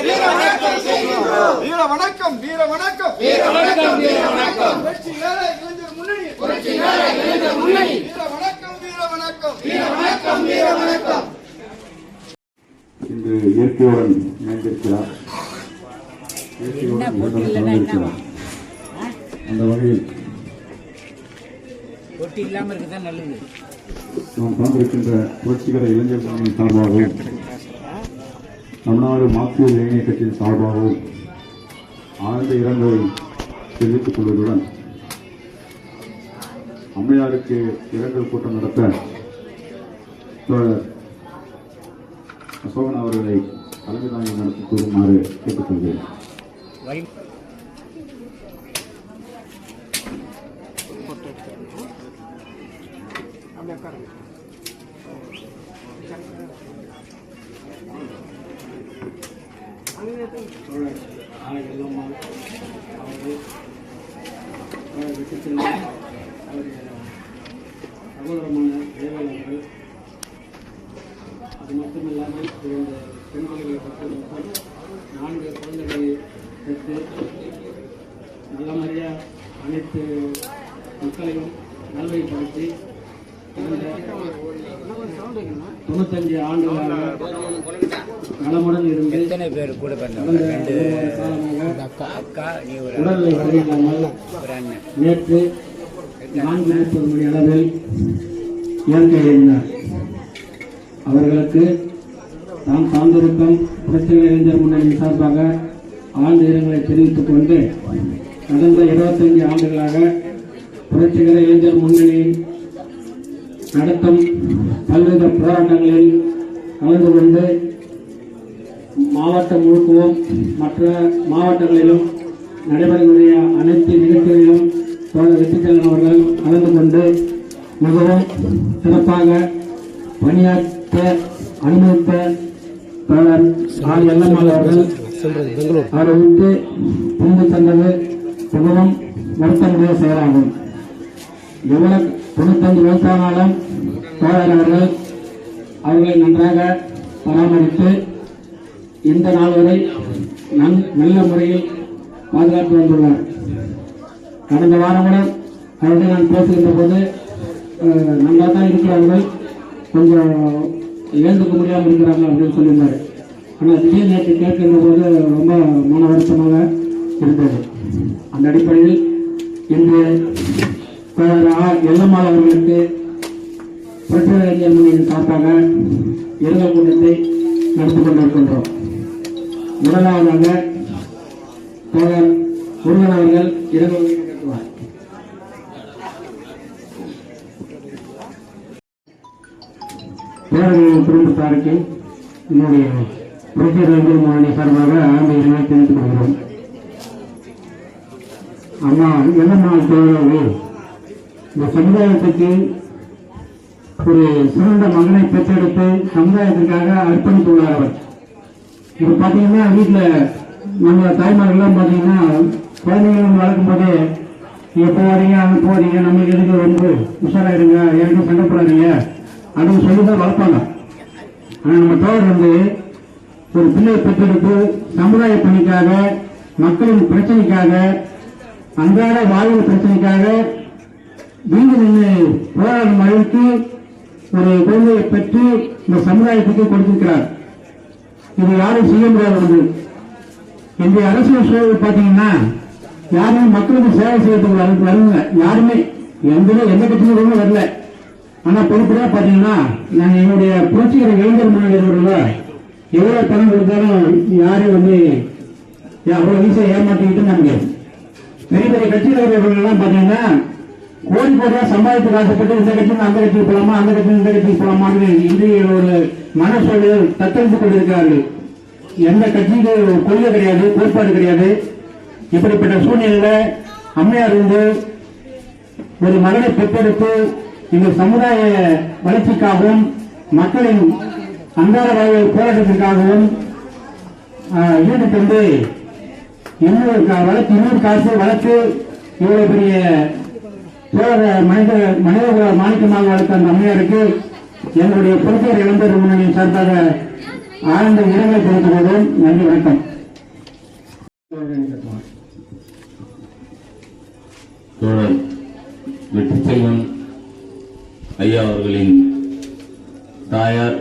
வீர வணக்கம் வீர வணக்கம் வீர வணக்கம் வீர வணக்கம் புரட்சிகர இளைஞர் முன்னணி புரட்சிகர இளைஞர் முன்னணி வீர வணக்கம் வீர வணக்கம் வீர வணக்கம் வீர வணக்கம். இன்று இயற்கையுடன் இணைந்திருக்கிறார். அந்த வகையில் போட்டி இல்லாமல் இருக்குதான் நல்லது. நாம் கலந்திருக்கின்ற புரட்சிகர இளைஞர் முன்னணி சார்பாகவும் தமிழ்நாடு மார்க்சிஸ்ட் இளைஞர் கட்சியின் சார்பாகவும் ஆழ்ந்த இரங்கலை தெரிவித்துக் கொள்வதுடன் அம்மையாருக்கு இரங்கல் கூட்டம் நடத்த அசோகன் அவர்களை தலைமை தாங்கி நடத்தி கூறுமாறு கேட்டுக்கொள்கிறேன். சகோதரமான தேவாளர்கள், அது மட்டுமில்லாமல் இரண்டு பெண்களை பெற்றெடுத்தால் 4 குழந்தைகளை பெற்று நல்ல மாதிரியாக அனைத்து மக்களையும் நல்வழிப்படுத்தி 95 ஆண்டுகளாக நலமுடன் இருந்து எத்தனை பேர் கூட உடல்நிலை சரியில்லாமல் நேற்று 4:30 மணி அளவில் இயற்கை எழுந்தார். அவர்களுக்கு தாம் சார்ந்திருக்கும் புரட்சிகர இளைஞர் முன்னணி சார்பாக ஆழ்ந்த இரங்கலை தெரிவித்துக் கொண்டு கடந்த 25 ஆண்டுகளாக புரட்சிகர இளைஞர் முன்னணி நடத்தும் பல்வேறு போராட்டங்களில் கலந்து கொண்டு மாவட்டம் முழுக்கவும் மற்ற மாவட்டங்களிலும் நடைபெறக்கூடிய அனைத்து நிகழ்ச்சிகளிலும் தோழர் வெற்றிச்செல்வன் அவர்கள் கலந்து கொண்டு மிகவும் சிறப்பாக பணியாற்ற அனுமதித்த தோழர் எல்லம்மாள் அவர்கள் அவரை விட்டு பின்பு சென்றது மிகவும் வருத்தமுடைய செயலாகும். எவ்வளவு 95 வயசானாலும் தோழர் அவர்கள் அவர்களை நன்றாக பராமரித்து இந்த நாள் வரை நல்ல முறையில் பாதுகாத்து வந்துள்ளார். கடந்த வாரம் கூட அவர்கள் நான் பேசுகின்ற போது நல்லா தான் இருக்கிறார்கள், கொஞ்சம் எழுந்துக்க முடியாமல் இருக்கிறாங்க அப்படின்னு சொல்லியிருந்தார். ஆனால் திடீர் நேற்று கேட்கின்ற போது ரொம்ப மன வருத்தமாக இருந்தது. அந்த அடிப்படையில் இன்று எல்லம்மாள் அவர்களுக்கு புரட்சிகர இளைஞர் முன்னணியின் சார்பாக இரங்கல் கூட்டத்தை நடத்தி கொண்டிருக்கின்றோம். முதலாவதாக தோழர் முருகன் அவர்கள் இரங்கல் நடத்துவார். பேரவையின் குடும்பத்தாருக்கு என்னுடைய புரட்சிகர இளைஞர் முன்னணி சார்பாக ஆழ்ந்த இரங்கலை தெரிவித்துக் கொள்கிறோம். அம்மா எல்லம்மாள் தோழர்கள் இந்த சமுதாயத்துக்கு ஒரு சிறந்த மகனை பெற்றெடுத்து சமுதாயத்திற்காக அர்ப்பணித்துள்ளார் அவர். இப்போ பார்த்தீங்கன்னா வீட்டில் நம்ம தாய்மார்கள்லாம் பார்த்தீங்கன்னா குழந்தைகள் வளர்க்கும் போதே எப்போ வரீங்க அங்கே போறீங்க, நம்மளுக்கு எதுக்கு ரொம்ப உஷாராயிடுங்க, எனக்கு சண்டை போடாதீங்க அப்படின்னு சொல்லி தான் வளர்ப்பாங்க. ஆனால் நம்ம தோழர் வந்து ஒரு பிள்ளையை பெற்றெடுத்து சமுதாய பணிக்காக, மக்களின் பிரச்சனைக்காக, அன்றாட வாழ்வு பிரச்சனைக்காக வீடு நின்று போராடும் அளவுக்கு ஒரு குழந்தையை பெற்று இந்த சமுதாயத்துக்கு கொடுத்திருக்கிறார். இது யாரும் செய்ய முடியாத ஒன்று. இன்றைய அரசியல் சூழல் பார்த்தீங்கன்னா யாருமே மக்களுக்கு சேவை செய்யறதுக்கு வருங்க, யாருமே எந்த கட்சியிலும் வரல. ஆனா பொறுப்பா பாத்தீங்கன்னா நாங்க என்னுடைய புரட்சிகர இளைஞர் முன்னணியோட எவ்வளவு பணம் கொடுத்தாலும் யாரும் வந்து அவ்வளவு ஈஸியா ஏமாற்றிக்கிட்டு முடியாது. பெரிய பெரிய கட்சியில் எல்லாம் பாத்தீங்கன்னா கோடி கோடியா சம்பாதித்து ஆசைப்பட்டு இந்த கட்சியில் அந்த கட்சிக்கு போலாமா, அந்த கட்சியில் இந்த கட்சிக்கு போலாமான்னு இன்றைய ஒரு மனசூழல் தத்தெடுத்துக் கொண்டிருக்கிறார்கள். எந்த கட்சிக்கு கொள்கை கிடையாது, கோட்பாடு கிடையாது. இப்படிப்பட்ட சூழ்நிலையில அம்மையார் இருந்து ஒரு மகனை பெற்றெடுத்து இந்த சமுதாய வளர்ச்சிக்காகவும் மக்களின் அன்றாட போராட்டத்திற்காகவும் ஈடுபட்டு இன்னொரு காசு வளர்த்து இவ்வளவு பெரிய மனித மாணிக்கமாக வளர்த்த அந்த அம்மையாருக்கு என்னுடைய புரட்சிகர இளைஞர் முன்னணியின் சார்பாக ஆழ்ந்த இரங்கலை தெரிவித்துக் கொள்வோம். நன்றி, வணக்கம். தோழர் வெற்றிச்செல்வன் ஐயா அவர்களின் தாயார்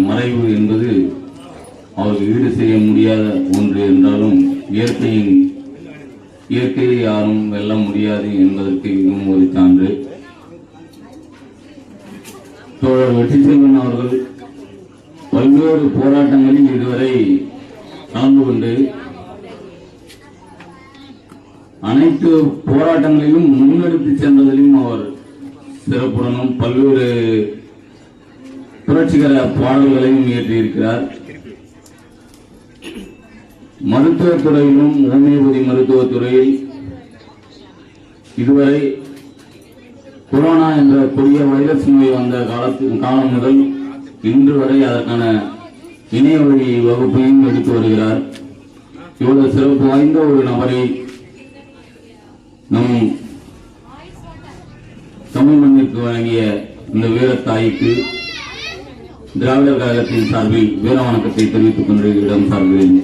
மறைவு என்பது அவருக்கு ஈடு செய்ய முடியாத ஒன்று என்றாலும் இயற்கையை யாரும் வெல்ல முடியாது என்பதற்கு இதுவும் ஒரு சான்று. தோழர் வெற்றிச்செல்வன் அவர்கள் பல்வேறு போராட்டங்களில் இதுவரை கலந்து கொண்டு அனைத்து போராட்டங்களிலும் முன்னெடுத்து சென்றதிலும் அவர் சிறப்புடனும் பல்வேறு புரட்சிகர பாடல்களையும் இயற்றியிருக்கிறார். மருத்துவத்துறையிலும் ஹோமியோபதி மருத்துவத்துறையில் இதுவரை கொரோனா என்ற கொடிய வைரஸ் நோய் வந்த காலம் முதல் இன்று வரை அதற்கான இணைய வழி வகுப்பையும் எடுத்து வருகிறார். இவ்வளவு சிறப்பு வாய்ந்த ஒரு நபரை நம் தமிழ் மண்ணிற்கு வழங்கிய இந்த வீரத்தாய்க்கு திராவிடர் கழகத்தின் சார்பில் வீர வணக்கத்தை தெரிவித்துக் கொண்டு இடம் சார்கிறேன்.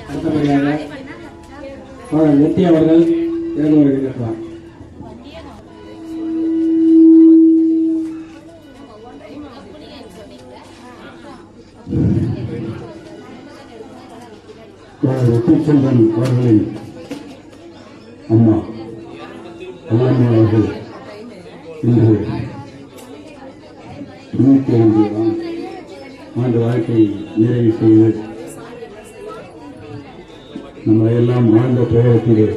அடுத்தபடியாக வெற்றி அவர்கள் இறந்து வருகிறார். வெற்றிச்செல்வன் அவர்களின் அம்மா அல்லாமா அவர்கள் இன்று 95 ஆண்டு வாழ்க்கை நிறைவு செய்து நம்மளை எல்லாம் வாழ்ந்த துயரத்திலே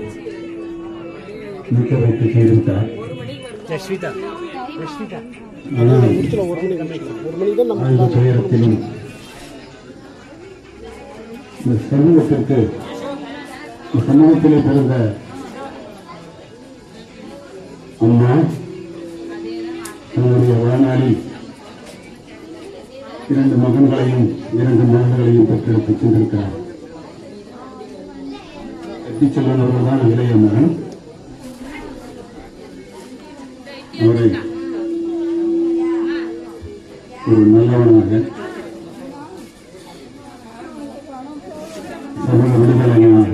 நிற்க வைத்து செய்திருக்கிறார். ஆழ்ந்த துயரத்திலும் இந்த சமூகத்திலே பிறந்த அம்மா தன்னுடைய வாழ்நாளில் 2 மகன்களையும் 2 மகன்களையும் பெற்றெடுத்து சென்றிருக்கிறார். வெற்றிச்செல்வன் அவர்கள்தான் இளைய மகன். அவரை ஒரு நல்லவனாக சமூக விடுதலையாக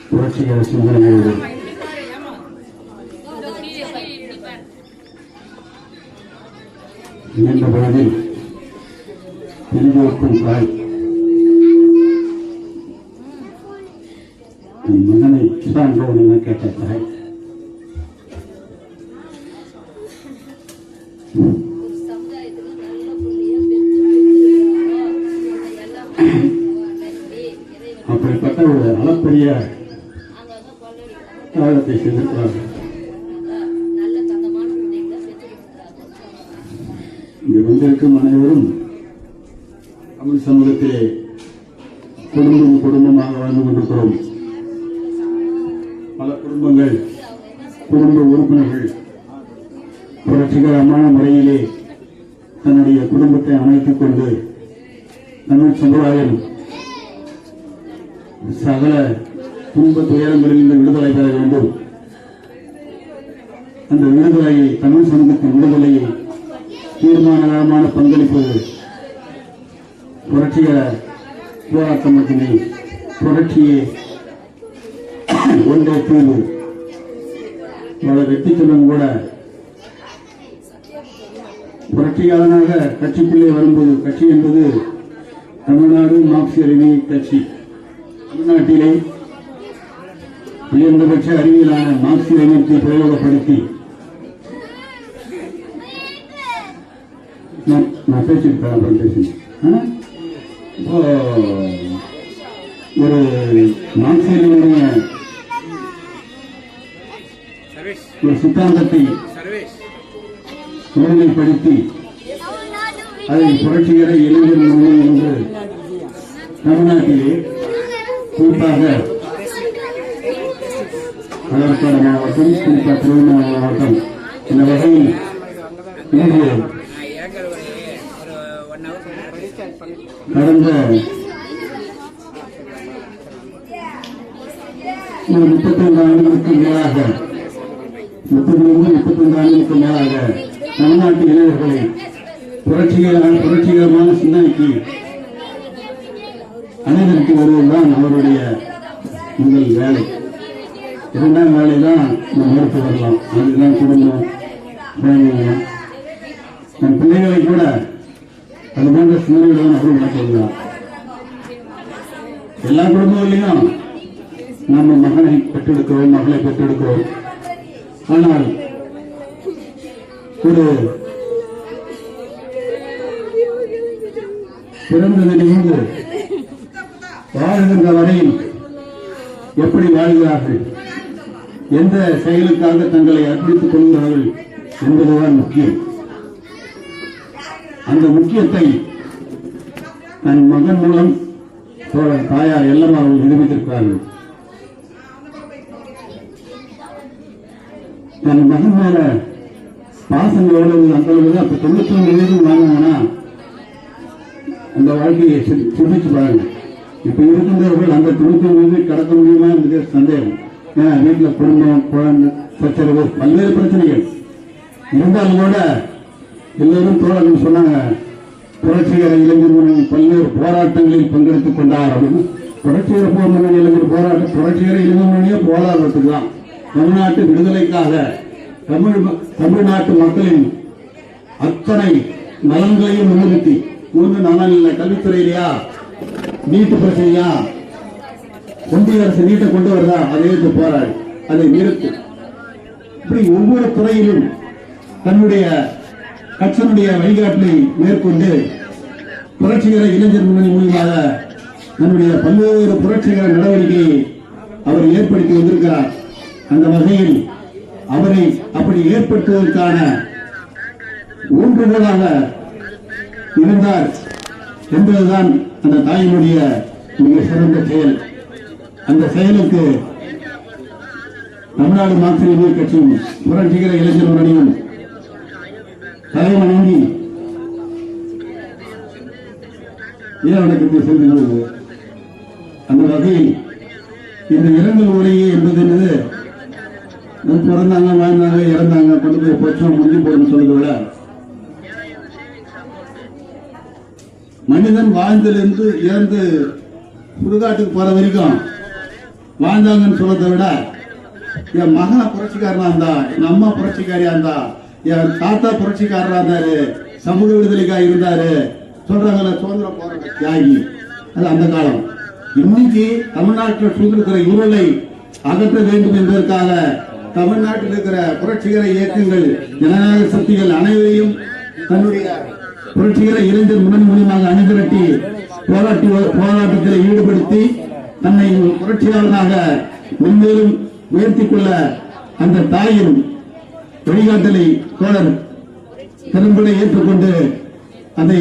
புரட்சிகர சிந்தனையோடு நீண்ட பொழுதில் பிரிவோர்க்கும் தாய் என் மகனை சான்றோன் என கேட்ட தாய். அப்படிப்பட்ட ஒரு அளப்பரிய தியாகத்தை செய்திருக்கிறார்கள். இங்கு வந்திருக்கும் அனைவரும் தமிழ் சமூகத்திலே குடும்பமாக வாழ்ந்து கொண்டிருக்கிறோம். பல குடும்ப உறுப்பினர்கள் புரட்சிகரமான முறையிலே தன்னுடைய குடும்பத்தை அமைத்துக் கொண்டு தமிழ் சமுதாயம் சகல துன்ப துயரங்களில் இருந்து விடுதலை பெற வேண்டும். அந்த விடுதலையை தமிழ் சமூகத்தின் விடுதலையை தீர்மானகரமான பங்களிப்பு புரட்சிகர போராட்டம் மட்டுமே. புரட்சியே ஒன்றே தீர்வு. வெற்றிச்செல்வன் கூட புரட்சியாளனாக கட்சிக்குள்ளே வரும்போது, கட்சி என்பது தமிழ்நாடு மார்க்சிய கட்சி, தமிழ்நாட்டிலே உயர்ந்தபட்ச அறிவியலான மார்க்சிய லெனினை பிரயோகப்படுத்தி நான் பேசியிருக்கேன். ஒரு மார்க்சிய லெனினுடைய ஒரு சித்தாந்தத்தை ஒருமைப்படுத்தி அதை புரட்சிகர இளைஞர் முன்னணி என்று தமிழ்நாட்டிலே குறிப்பாக பாலக்காடு மாவட்டம், குறிப்பாக திருவண்ணாமலை மாவட்டம் இந்த வகையில் இன்று கடந்த 35 ஆண்டுகளுக்கு மேலாக 35 ஆண்டுகளுக்கு மேலாக தமிழ்நாட்டு இளைஞர்களை புரட்சிகரமான சிந்தனைக்கு அனைவருக்கு வருவதுதான் அவருடைய முதல் வேலை. இரண்டாம் வேலை தான் நம்ம எடுத்து வரலாம். அதுதான் குடும்பம், குழந்தைங்க, நம் பிள்ளைகளை கூட அது போன்ற சிந்தனைகளுடன் அவரும் நடத்துகிறார். எல்லா குடும்பங்களையும் நம்ம மகனை பெற்றெடுக்கிறோம், மகளை பெற்றெடுக்கிறோம். ஆனால் ஒரு பிறந்ததிலிருந்து வாழ்கின்ற வரையில் எப்படி வாழ்கிறார்கள், எந்த செயலுக்காக தங்களை அர்ப்பணித்துக் கொள்கிறார்கள் என்பதுதான் முக்கியம். அந்த முக்கியத்தை தன் மகன் மூலம் தாயார் எல்லம்மா அவர்கள் நிரூபித்திருக்கிறார்கள். தன் மகன் மேல பாசம் எவ்வளவு அந்த அளவு. அப்ப 99 வயது வாங்கினா அந்த வாழ்க்கையை சிந்திச்சு பாருங்க. இப்ப இருக்கின்றவர்கள் அந்த 99 வயது கடக்க முடியுமா என்பது சந்தேகம். ஏன்னா வீட்டுல குடும்பம், குழந்தை, சச்சரவு, பல்வேறு பிரச்சனைகள் இருந்தாலும் கூட எல்லோரும் தோழர்கள் சொன்னாங்க, புரட்சிகர இளைஞர் முன்னணி பல்வேறு போராட்டங்களில் பங்கெடுத்துக் கொண்டார். புரட்சிகர முன்னணி இளைஞர் போராட்டம், புரட்சிகர இளைஞர் முன்னணியே போராடுறதுக்கு தான். தமிழ்நாட்டு விடுதலைக்காக தமிழ்நாட்டு மக்களின் அத்தனை நலன்களையும் முன்னிறுத்தி, ஒன்று நலன் இல்லை, கல்வித்துறையிலையா, நீட்டு பிரச்சனையா, ஒன்றிய அரசு நீட்டை கொண்டு வருதா, அதை எடுத்து போராடு, அதை நிறுத்து. இப்படி ஒவ்வொரு துறையிலும் தன்னுடைய கட்சியினுடைய வழிகாட்டலை மேற்கொண்டு புரட்சிகர இளைஞர் முன்னணி மூலமாக தன்னுடைய பல்வேறு புரட்சிகர நடவடிக்கையை அவர் ஏற்படுத்தி வந்திருக்கிறார். அந்த வகையில் அவரை அப்படி ஏற்படுத்துவதற்கான ஊன்றுகோலாக இருந்தார் என்பதுதான் அந்த தாயினுடைய மிக சிறந்த செயல். அந்த செயலுக்கு தமிழ்நாடு மார்க்சிஸ்ட் கம்யூனிஸ்ட் கட்சியும் புரட்சிகர இளைஞர் முன்னணியும் தலைவணங்கி ஈரவணக்கத்தை செல்கிறது. அந்த வகையில் இந்த இரங்கல் உரையை என்பது பிறந்தாங்க, வாழ்ந்தாங்க, இறந்தாங்க, கொண்டு போய் போச்சோம், முடிஞ்சு போடுன்னு சொல்றதை விட, மனிதன் வாழ்ந்திலிருந்து இறந்து சுடுகாட்டுக்கு போற வரைக்கும் வாழ்ந்தாங்கன்னு சொல்றதை விட, என் மகா புரட்சிக்காரனா இருந்தா, என் அம்மா புரட்சிக்காரியா இருந்தா, என் தாத்தா புரட்சிக்காரரா இருந்தாரு, சமூக விடுதலைக்காக இருந்தாரு சொல்றாங்கல்ல, சுதந்திர போராட்ட தியாகி, அது அந்த காலம். இன்னைக்கு தமிழ்நாட்டில் சூழ்ந்திருக்கிற இருளை அகற்ற வேண்டும் என்பதற்காக தமிழ்நாட்டில் இருக்கிற புரட்சிகர இயக்கங்கள், ஜனநாயக சக்திகள் அனைவரையும் தன்னுடைய புரட்சிகர இளைஞர் முன்னணி மூலமாக அணிதிரட்டி போராட்டத்தில் ஈடுபடுத்தி தன்னை புரட்சியாளராக மென்மேலும் உயர்த்திக் கொள்ள அந்த தாயின் வழிகாட்டலை தோழர் திறன்பட ஏற்றுக்கொண்டு அதை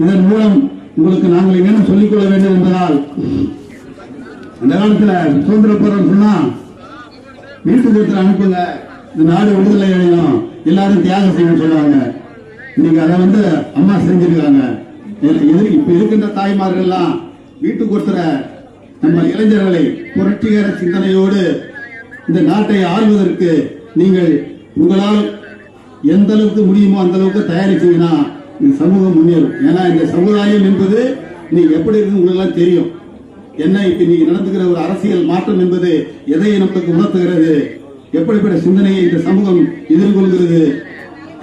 இதன் மூலம் உங்களுக்கு நாங்கள் என்னென்ன சொல்லிக் கொள்ள வேண்டும் என்பதால், அந்த காலத்தில் சுதந்திர போராட்டம் சொன்னா வீட்டுக்கு அனுப்புங்க, இந்த நாடு விடுதலை அடையும், எல்லாரும் தியாகம் செய்யணும் சொல்லுவாங்க. இன்னைக்கு அதை அம்மா செஞ்சிருக்காங்க. இப்ப இருக்கின்ற தாய்மார்கள் எல்லாம் வீட்டுக்கு ஒருத்தர நம்ம இளைஞர்களை புரட்சிகர சிந்தனையோடு இந்த நாட்டை ஆள்வதற்கு நீங்கள் உங்களால் எந்த அளவுக்கு முடியுமோ அந்த அளவுக்கு தயாரிச்சீங்கன்னா இந்த சமூகம் முன்னேறும். ஏன்னா இந்த சமுதாயம் என்பது நீங்க எப்படி இருக்கு உங்களுக்கு தெரியும். என்ன இப்ப நீங்க நடந்துகிற ஒரு அரசியல் மாற்றம் என்பது எதை நமக்கு உணர்த்துகிறது, எப்படிப்பட்ட சிந்தனையை இந்த சமூகம் எதிர்கொள்கிறது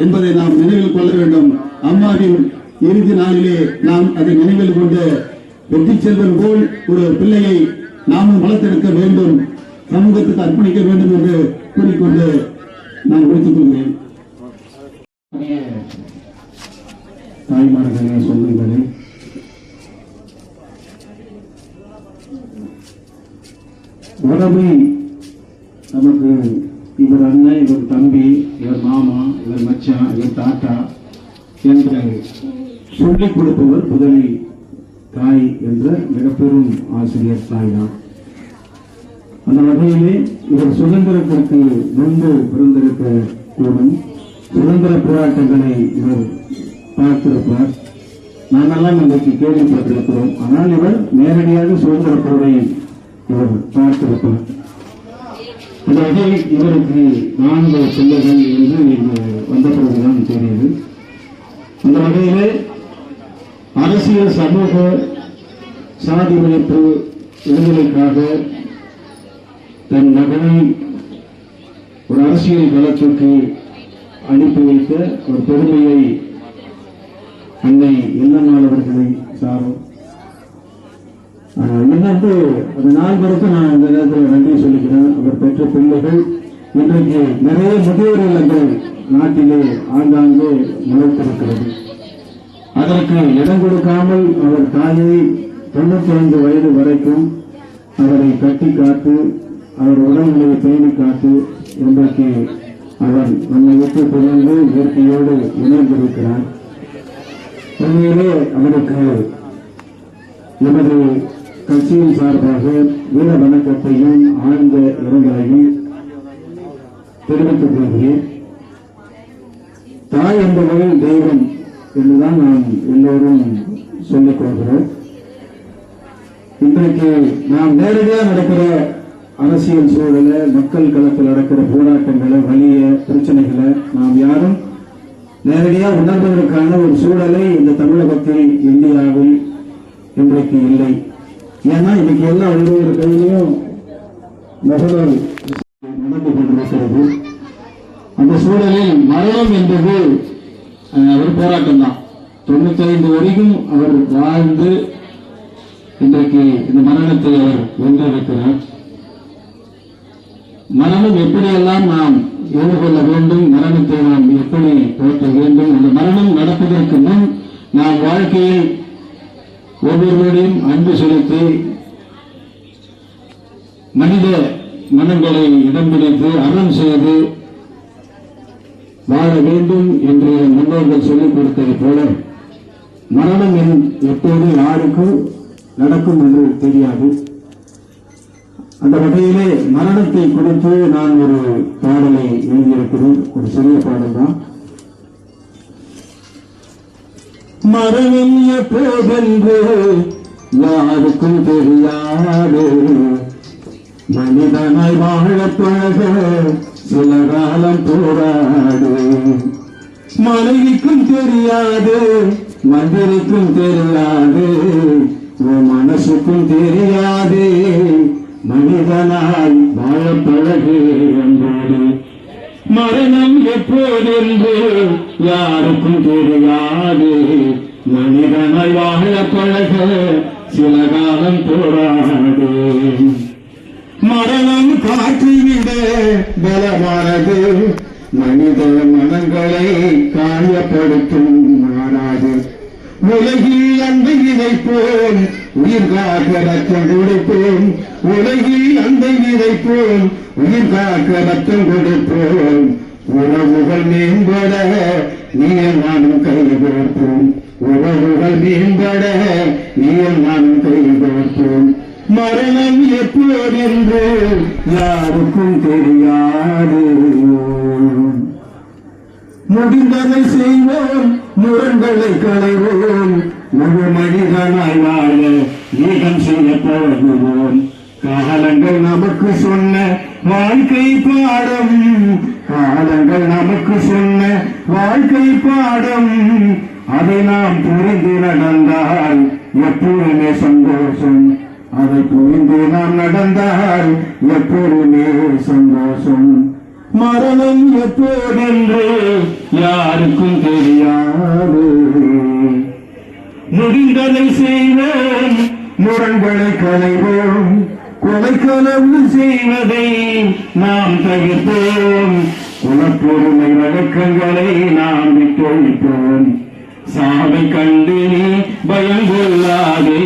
என்பதை நாம் நினைவில் கொள்ள வேண்டும். அம்மாவின் இறுதி நாளிலே நாம் அதை நினைவில் கொண்டு வெற்றி செல்வன் போல் ஒரு பிள்ளையை நாமும் வளர்த்தெடுக்க வேண்டும், சமூகத்துக்கு அர்ப்பணிக்க வேண்டும் என்று கூறிக்கொண்டு நான் முடித்துக் கொள்கிறேன். தாய்மார்களே, சொல்லுங்களே, உறவு நமக்கு இவர் அண்ணன், இவர் தம்பி, இவர் மாமா, இவர் மச்சான், இவர் தாத்தா என்று சொல்லிக் கொடுப்பவர் முதலி தாய் என்ற மிகப்பெரும் ஆசிரியர் தாய் தான். அந்த வகையிலே இவர் சுதந்திரத்திற்கு முன்பு பிறந்திருக்க கூடும், சுதந்திர போராட்டங்களை இவர் பார்த்திருப்பார். நாமெல்லாம் இன்றைக்கு கேள்விப்பட்டிருக்கிறோம். ஆனால் இவர் நேரடியாக சுதந்திர போரை இவர் பார்த்திருப்பார். அந்த வகையில் இவருக்கு 4 பிள்ளைகள் என்று இங்கு வந்த பிறகுதான் தெரியுது. அந்த வகையிலே அரசியல் சமூக சாதி ஒழிப்பு விடுதலைக்காக தன் மகனை ஒரு அரசியல் களத்திற்கு அனுப்பி வைத்த ஒரு பெருமையை அன்னை எல்லம்மாள் அவர்களை சாரும். இன்னொன்று அந்த 4 பேருக்கு நான் இந்த நேரத்தில் நன்றி சொல்லிக்கிறேன். அவர் பெற்ற பிள்ளைகள் இன்றைக்கு நிறைய முதியோர் இல்லங்கள் நாட்டிலே ஆங்காங்கே முளைத்திருக்கிறது. அதற்கு இடம் கொடுக்காமல் அவர் தாயை 95 வயது வரைக்கும் அவரை கட்டி காத்து அவர் உடல்நிலையை பேணி காத்து இன்றைக்கு அவர் நம்மை விட்டு பிறந்து இயற்கையோடு இணைந்திருக்கிறார். உண்மையிலே அவருக்கு எமது கட்சியின் சார்பாக வீர வணக்கத்தையும் ஆழ்ந்த இரங்கலையும் தெரிவித்துக் கொள்கிறேன். தாய் என்பவள் தெய்வம் என்றுதான் நாம் எல்லோரும் சொல்லிக் கொள்கிறோம். இன்றைக்கு நாம் நேரடியாக நடக்கிற அரசியல் சூழலை, மக்கள் களத்தில் நடக்கிற போராட்டங்களை, வலிய பிரச்சனைகளை நாம் யாரும் நேரடியாக உணர்வதற்கான ஒரு சூழலை இந்த தமிழகத்தில், இந்தியாவில் இன்றைக்கு இல்லை. ஏன்னா இன்னைக்கு எல்லாம் ஒவ்வொரு கையிலையும் நகரம் நடந்து கொண்டிருக்கிறது. அந்த சூழலில் மரணம் என்பது ஒரு போராட்டம் தான். 95 வரைக்கும் அவர் வாழ்ந்து இன்றைக்கு இந்த மரணத்தை அவர் வென்றிருக்கிறார். மரணம் எப்படியெல்லாம் நாம் எதிர்கொள்ள வேண்டும், மரணத்தை நாம் எப்படி போற்ற வேண்டும், அந்த மரணம் நடப்பதற்கு முன் நாம் வாழ்க்கையில் ஒவ்வொருவரையும் அன்பு செலுத்தி மனித மனங்களை இடம் பிடித்து அறம் செய்து வாழ வேண்டும் என்று முன்னோர்கள் சொல்லிக் கொடுத்தது போல மரணம் எப்போது யாருக்கும் நடக்கும் என்று தெரியாது. அந்த வகையிலே மரணத்தை குறித்து நான் ஒரு பாடலை எழுதியிருக்கிறேன். ஒரு சிறிய பாடல் தான். மரணம் எப்போதென்று யாருக்கும் தெரியாது, மனிதனாய் வாழ பழக சில காலம் போராடு. மனைவிக்கும் தெரியாது, மந்திரிக்கும் தெரியாது, மனசுக்கும் தெரியாது, மனிதனாய் வாழ பழகு என்பது. மரணம் எப்போதென்று யாருக்கும் தெரியாது, மனிதனாய் வாழ பழக சில காலம் போராடு. மரணம் காற்றை விட பலமானது, மனித மனங்களை காயப்படுத்தும் மாறாது. உலகில் அன்பை விதைப்போம், உயிர் காக்க ரத்தம் கொடுப்போம். உலகில் அன்பை விதைப்போம், உயிர் காக்க ரத்தம் கொடுப்போம். உறவுகள் மேம்பட நீர் நானும் கைகோர்ப்போம். உறவுகள் மேம்பட நீர் நானும் கைகோர்ப்போம். மரணம் எப்போதென்று யாருக்கும் தெரியாது. முடிந்ததை செய்வோம், முரண்களை களைவோம். முழு மனிதனாய் வாழ ஈகம் செய்ய போகிறோம். காலங்கள் நமக்கு சொன்ன வாழ்க்கை பாடம், காலங்கள் நமக்கு சொன்ன வாழ்க்கை பாடம். அதை நாம் புரிந்து நடந்தால் எப்போதுமே சந்தோஷம். அதை புரிந்து நாம் நடந்தால் எப்போதுமே சந்தோஷம். மரணம் எப்போதென்று யாருக்கும் தெரியாது. முடிந்ததை செய்வோம், முரண்களை களைவோம். கொலைக்களவு செய்வதை நாம் தவிர்ப்போம். குலப்பொருமை வழக்கங்களை நாம் விட்டொழிப்போம். சாவை கண்டு நீ பயம் கொள்ளாதே,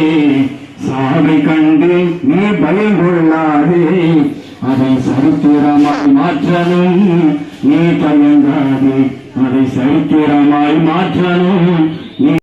சாவை கண்டு நீ பயம் கொள்ளாதே. அதை சரித்திரமாய் மாற்றணும் நீ தயங்காதே, அதை சரித்திரமாய் மாற்றணும்